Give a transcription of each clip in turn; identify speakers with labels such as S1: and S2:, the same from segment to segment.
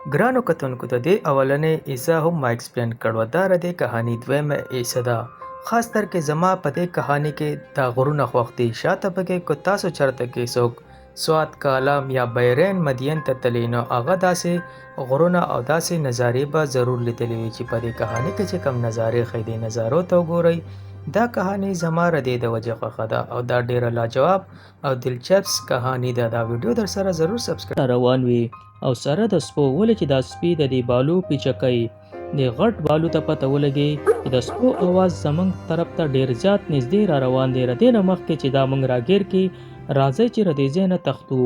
S1: ګرانو کتونکو ته دې اولنې ایسه هم ما ایکسپلین کړو دا د کهانی دویمه ایسه ده. خاص تر کې زما په دې کهانی کې دا غرونه خوښ دي. شاته پکې کو تاسو چرته کې څوک سوات کالام یا بیرین مدین ته تللی نو هغه داسې غرونه او داسې نظارې به ضرور لیدلی وي چې په دې کهانی کې چې کم نظارې ښیي دې نظارو ته وګورئ. دا کهانی زما ردې د وجې خوښه ده او دا ډیره لاجواب او دلچسپ کهانی ده. دا ویډیو در سره ضرور سبسکرایب روان وي او سره د سپو ولې چې دا سپي د دې بالو پیچکۍ د غټ بالو ته پته ولګي چې د سپو اواز زمونږ طرف ته ډیر زیات نږدې را روان دی. ردې نه مخکې چې دا مونږ راګیر کې راځي چې ردې ځای نه تښتو.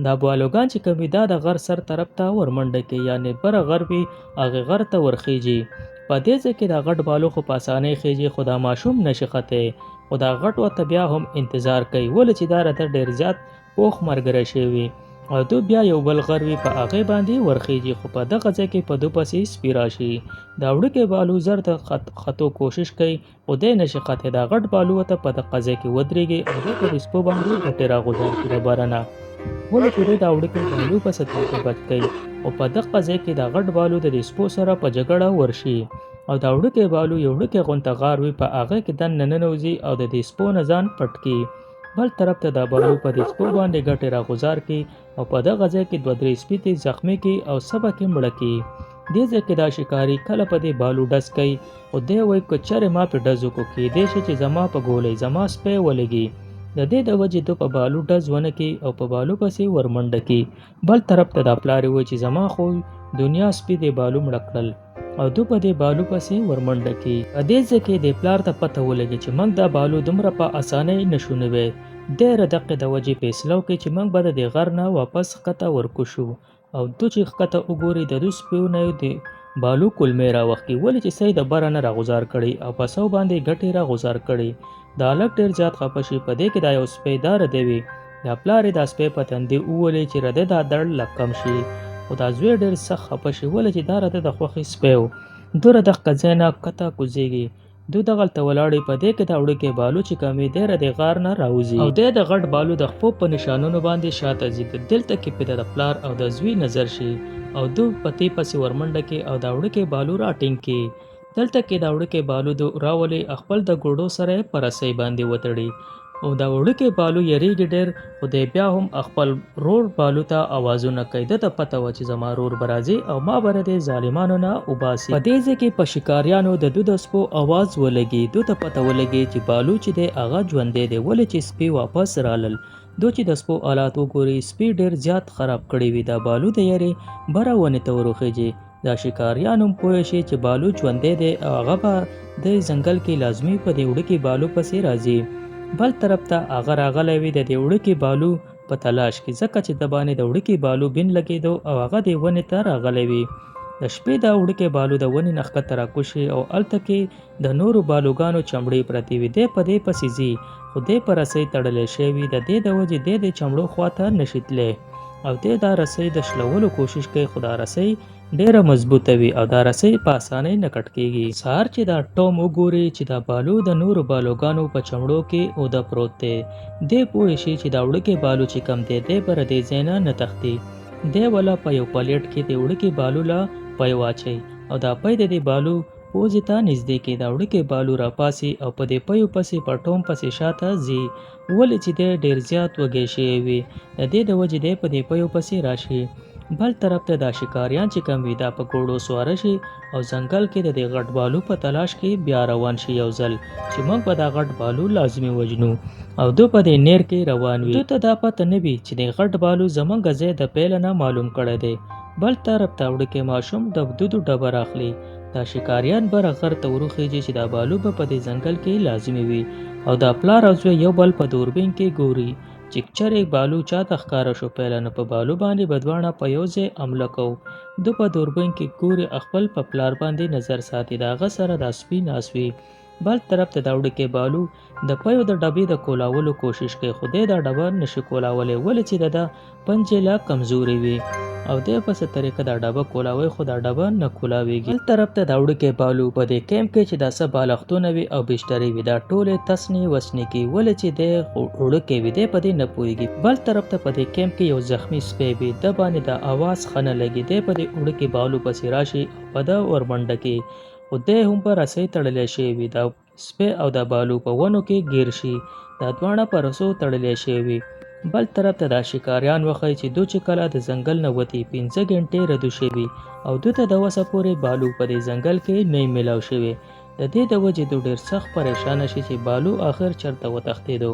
S1: دا بالوګان چې کوم دا د غر سر طرف ته ورمنډه کې یعنی بره غر وي هغې غر ته ورخیږي. په دې ځای کې دا غټ بالو خو په اسانۍ خیږي خو دا ماشوم نشي ختلی خو دا غټ ورته بیا هم انتظار کوي ولې چې دا راته ډیر زیات پوخ ملګری شوی او دو بیا یو بل غر وي په هغې باندې ورخیږي خو په دغه ځای کې په دو پسې سپي راشي. دا وړوکی بالو زر د ختو کوشش کوي خو دی نشي ختلی. دا غټ بالو ورته په دغه ځای کې ودرېږي او دی په سپو باندې ګټې راغورځوي د بره نه ولې چې دی دا وړوکی بالو پسې ترې بچ کوي او په دغه ځای کې دا غټ بالو د دې سپو سره په جګړه ورشي او دا وړوکی بالو یو وړوکی غونته غار وي په هغې کې دننه ننوځي او د دې سپو نه ځان پټ کړي. بل طرف ته دا بالو په دې سپو باندې ګټې راغوځار کړي او په دغه ځای کې دوه درې سپي ترې زخمي کړي او سبه کې مړه کړي. دې ځای کې دا ښکاري کله په دې بالو ډز کوي خو دی وایي که چېرې ما پې ډز وکړو کیدای شي چې زما په ګولۍ زما سپی ولګي. د دې د وجې ده په بالو ډز ونه کړي او په بالو پسې ورمنډه کړي. بل طرف ته دا پلار وایي چې زما خو دنیا سپي دې بالو مړه کړل او دو په دې بالو پسې ورمنډه کړي. په دې ځای کې د پلار ته پته ولګي چې موږ دا بالو دومره په اسانۍ نشو نیوی. دی د دقې د وجې فیصله وکړي چې موږ به د دې غر نه واپس ښکته ورکوشو او دو چې ښکته وګوري د دو سپیو نه د بالو کلمې راوښکي ولې چې سۍ د بره نه راغوځار کړي او په سو باندې ګټې راغوځار کړي. دا هلک ډېر زیات خفه شي. په دې کې دا یو سپی دا ردی وي. دا پلار یې دا سپی په تندي وولي چې رده دا درد لږ کم شي خو دا زوی ډېر سخت خفه شي ولې چې دا رده د خوښې سپی و. دو له دغه ځای نه ښکته کوزېږي. دو دغلته ولاړې په دې کې دا وړوکی بالو چې کومې دی د غار نه راوځي او دی د غټ بالو د خپو په نشانونو باندې شاته ځي. دلته کې پې د پلار او د زوی نظر شي او دو په دې پسې ورمنډه کې او دا وړوکی بالو راټینګ کړي. دلته کې دا وړوکی بالو دو راولي خپل د ګوډو سره یې په رسۍ باندې وتړي او دا وړوکی بالو یریږي ډېر خو دی بیا هم خپل رور بالو ته اوازونه کوي. ده ته پته وه چې زما رور به راځي او ما به د ظالمانو نه وباسي. په دې ځای کې په ښکاریانو د دو د سپو اواز ولګي. دو ته پته ولګي چې بالو چې دی هغه ژوندی دی ولې چې سپي واپس رالل. دو چې د سپو آلات وګوري سپي ډېر زیات خراب کړي وي. دا بالو د یارې بره ونې ته وروخیږي. دا ښکاریان هم پوه شي چې بالو ژوندی دی او هغه به د ځنګل کې لازمي په دې وړوکي بالو پسې راځي. بل طرف ته هغه راغلی وي د دې وړوکي بالو په تلاش کې ځکه چې د باندې د وړوکي بالو بین لګېدو او هغه د ونې ته راغلی وي. د شپې دا وړوکی بالو د ونې نه ښکته راکوشي او هلته کې د نورو بالوګانو چمړې پرتې وي. دی په دې پسې ځي خو دی په رسۍ تړلی شوی وي. د دې د وجې دی د چمړو خواته نشي تللی او دی دا رسۍ د شلولو کوشش کوي خو دا رسۍ ډیره مضبوطه وي او دا رسۍ په اسانۍ نه کټ کېږي. سهار چې دا ټوم وګوري چې دا بالو د نورو بالوګانو په چمړو کې اوده پروت دی دی پوه شي چې دا وړوکی بالو چې کم دی دی به د دې ځای نه تښتي. دی وله په یو پلیټ کې د وړوکي بالو له پی واچوي او دا پی د دې بالو پوزې ته نږدې کې دا وړوکی بالو راپاسي او په دې پیو پسې په ټوم پسې شاته ځي ولې چې دی ډېر زیات وږی شوی وي. د دې د وجې دی په دې پیو پسې راشي. بل طرف ته دا ښکاریان چې کوم وي دا په ګوړو سواره شي او ځنګل کې د دې غټ بالو په تلاش کې بیا روان شي یو ځل چې موږ به دا غټ بالو لازمي وژنو او دو په دې نیر کې روان وي. دو ته دا پته نه وي چې د غټ بالو زموږ ځای د پیله نه معلوم کړی دی. بل طرف ته وړوکی ماشوم د دودو ډبه راخلي. دا ښکاریان بره غر ته وروخیږي چې دا بالو به په دې ځنګل کې لازمي وي او دا پلار او زوی یو بل په دوربین کې ګوري چې چېرې بالو چاته ښکاره شو پیله نو په بالو باندې به دواړه په یو ځای حمله کوو. دو په دوربین کې ګوري خپل په پلار باندې نظر ساتي د هغه سره دا سپي ناست وي. بل طرف ته دا وړوکی بالو د پیو د ډبې د کولاولو کوشش کوي، خو دی دا ډبه نشي کولاولی، ولې چې د پنجې لا کمزورې وي او دی په څه طریقه دا ډبه کولاوي، خو دا ډبه نه کولاویږي. بل طرف ته دا وړوکی بالو په دې کیمپ کې چې دا څه بالښتونه وي او بسترې وي دا ټولې تسنې وسنې کوي، ولې چې دی وړوکی وي، دی په دې نه پوهېږي. بل طرف ته په دې کیمپ کې یو زخمي سپی وي، د باندې دا اواز ښه نه لګي، دی په دې وړوکي بالو پسې راشي او په ده ورمنډه کوي، خو دی هم په رسۍ تړلی شوی وي. دا سپی او دا بالو په ونو کې ګیر شي، دا دواړه په رسو تړلی شوي وي. بل طرف ته دا شکاریان وښیي چې دوی چې کله د ځنګل نه وتي 5 ګنټې ردو شوي او دوی ته د وسه پورې بالو په دې ځنګل کې نه میلاو شوی. د دې د وجې دوی ډېر سخت پریشانه شي چې بالو آخر چرته وتښتېدو.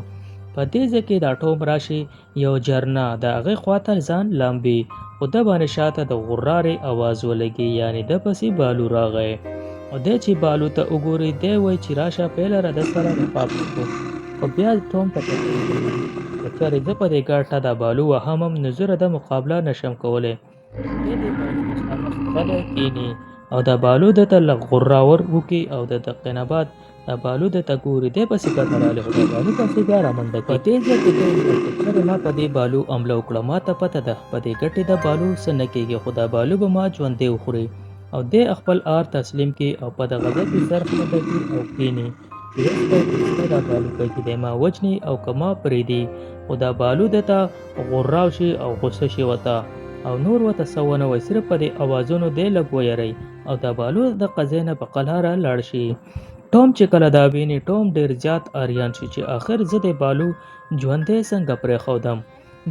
S1: په دې ځای کې دا ټوم راشي یو جرنه د هغې خواته ځان لامبي، خو ده باندې شاته د غرارې اواز ولګي، یعنې ده پسې بالو راغی. او دی چې بالو ته وګوري دی وایي چې راشه پیله راده سره رفاق وکړو، خو بیا ټوم ته که چېرې زه په دې ګټه دا بالو وهم نو زه د مقابله نشم کولی. دی د بالو مخامخ غلی کښېني او دا بالو ده ته لږ غراور وکړي او د دقیقې نه بعد دا بالو ده ته ګوري، دی پسې ګټه راغلې، خو دا بالو پسې بیا رامنډه کوي. په دې ځای کې دی وایي که چېرې ما په دې بالو حمله وکړه ما ته پته ده په دې ګټې د بالو څه نه کېږي، خو دا بالو به ما ژوندی وخوري. او دی خپل آر تسلیم کړي او په دغه ځای کې سر ښکته کړي او کښېني. وروسته دا بالو کوي چې دی ما وجني او که ما پرېږدي، خو دا بالو ده ته غوراو شي او غوسه شي ورته او نور ورته څه ونه وایي، صرف په دې اوازونو دی لږ ویری او دا بالو د قضیې نه په قلاره لاړ شي. ټوم چې کله دا ویني ټوم ډېر زیات اریان شي چې آخر زه د بالو ژوندی څنګه پرېښودم.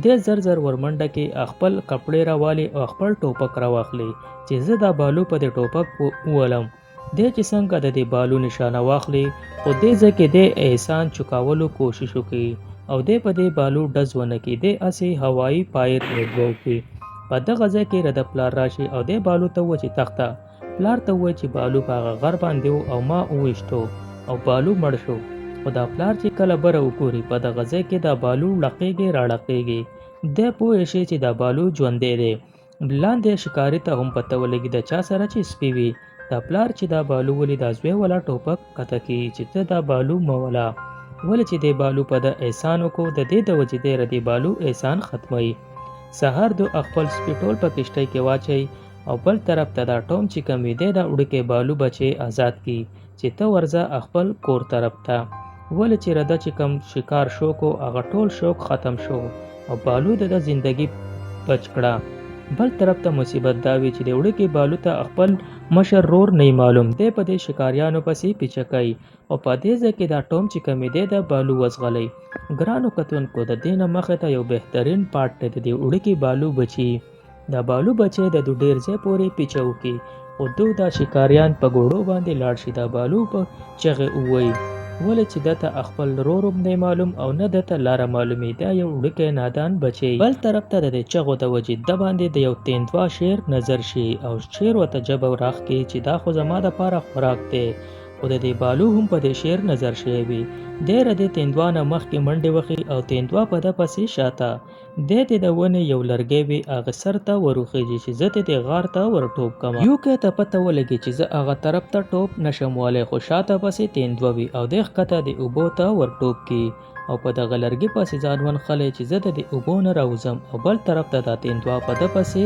S1: دی زر زر ورمنډه کې خپل کپړې راوالي او خپل ټوپک راواخلي چې زه دا بالو په دې ټوپک وولم. دی چې څنګه د دې بالو نشانه واخلي، خو دې ځای کې دی احسان چکولو کوشش وکړي او دی په دې بالو ډز ونه کړي، دی هسې هوایي پایر وکړي. په دغه ځای کې رده پلار راشي او دی بالو ته ووایي چې تخته. پلار ته ووایي چې بالو په هغه غر باندې و او ما وویشتو او بالو مړ شو. خو دا پلار چې کله بره وګوري په دغه ځای کې دا بالو لقیږي راړقیږي، دی پوه شي چې دا بالو ژوندی دی. لاندې ښکاري ته هم پته ولګي د چا سره چې سپی وي. دا پلار چې دا بالو ولي دا زوی والا ټوپک کته کوي چې ته دا بالو مه وله، ولې چې دی بالو په ده احسان وکړو، د دې د وجې دی د بالو احسان ختموي. سهار دو خپل سپي ټول په کښتۍ کې واچوي او بل طرف ته دا ټوم چې کوم وي دی دا وړوکی بالو بچی آزاد کړي چې ته ورځه خپل کور طرف ته، ولې چې رده چې کوم شکار شوق و هغه ټول شوق ختم شو او بالو د زندگی بچ کړه. بل طرف ته مصیبت دا وي چې د وړوکي بالو ته خپل مشر رور نه معلوم، دی په دې شکاریانو پسې پیچه کوي او په دې ځای کې دا ټوم چې کوم دی دا بالو وزغلی. ګرانو کتونکو د دې نه مخې ته یو بهترین پارټ دی د دې وړوکي بالو بچي. دا بالو بچی د دوی ډېر ځای پورې پیچه وکړي، خو دوی دا شکاریان په ګوړو باندې لاړ شي. دا بالو په چغې ووایي، ولې چې ده ته خپل رور هم نه معلوم او نه ده ته لاره معلومي، دا یو وړوکی نادان بچی. بل طرف ته د دې چغو د وجې ده باندې د یو تیندوا شیر نظر شي او شیر ورته ژبه راښکي چې دا خو زما دپاره خوراک دی، خو د دې بالو هم په دې شیر نظر شوی وي. دی د دې تیندوا نه مخکې منډې وخي او تیندوا په ده پسې شاته. دی د ونې یو لرګی وي هغه سر ته وروخیږي چې زه دې غار ته ور ټوپ کړم. یوکی ته پته ولګي چې زه هغه طرف ته ټوپ نشم ولی، خو شاته پسې تیندوا وي او دی ښکته د اوبو ته ور ټوپ کړي او په دغه لرګي پسې ځان ونښلی چې زه د دې اوبو نه راوځم او بل طرف ته دا تیندوا په ده پسې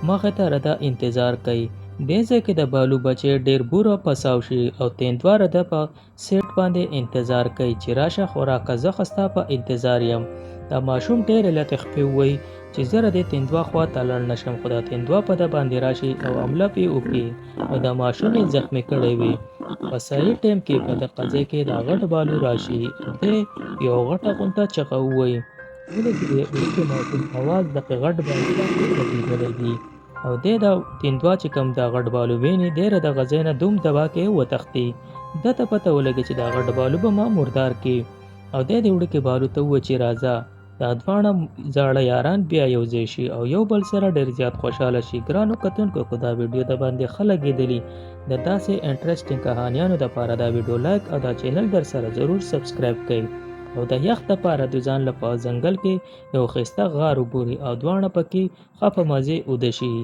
S1: مخې ته رده انتظار کوي. دې ځای کې د بالو بچی ډېر بوره پساو شي او تیندوا رده په سیټ باندې انتظار کوي چې راشه خوراکه زه خو ستا په انتظار یم. دا ماشوم ډېرې لطې خپې ووایي چې زه د دې تیندوا خوا ته لاړ نشم، خو دا تیندوا په ده باندې راشي او حمله پرې وکړي او دا ماشوم یې زخمي کړی وي. په صحیح ټایم کې په دغه ځای کې دا غټ بالو راشي او دی یو غټه غونته چغه ووایي، ولې چې د وړوکي ماشوم اواز دغه غټ بالو باندې لګېدلی وي او دی دا تیندوا چې کوم دا غټ بالو ویني دی د دغه ځای نه دوم دبا کې وتښتي. ده ته پته ولګي چې دا غټ بالو به ما مردار کړي او دی د وړوکي بالو ته ووایي چې راځه دا دواړه زاړه یاران بیا یو ځای شي او یو بل سره ډېر زیات خوشحاله شي. ګرانو کتونکو که دا ویډیو د باندې ښه لګېدلي د داسې انټرسټینګ کهانیانو دپاره دا ویډیو لایک او دا چینل در سره ضرور سبسکرایب کړئ او د یخ دپاره د ځان لپاره ځنګل کې یو ښایسته غار وګورئ او دواړه پکې ښه په مزې اوده شي.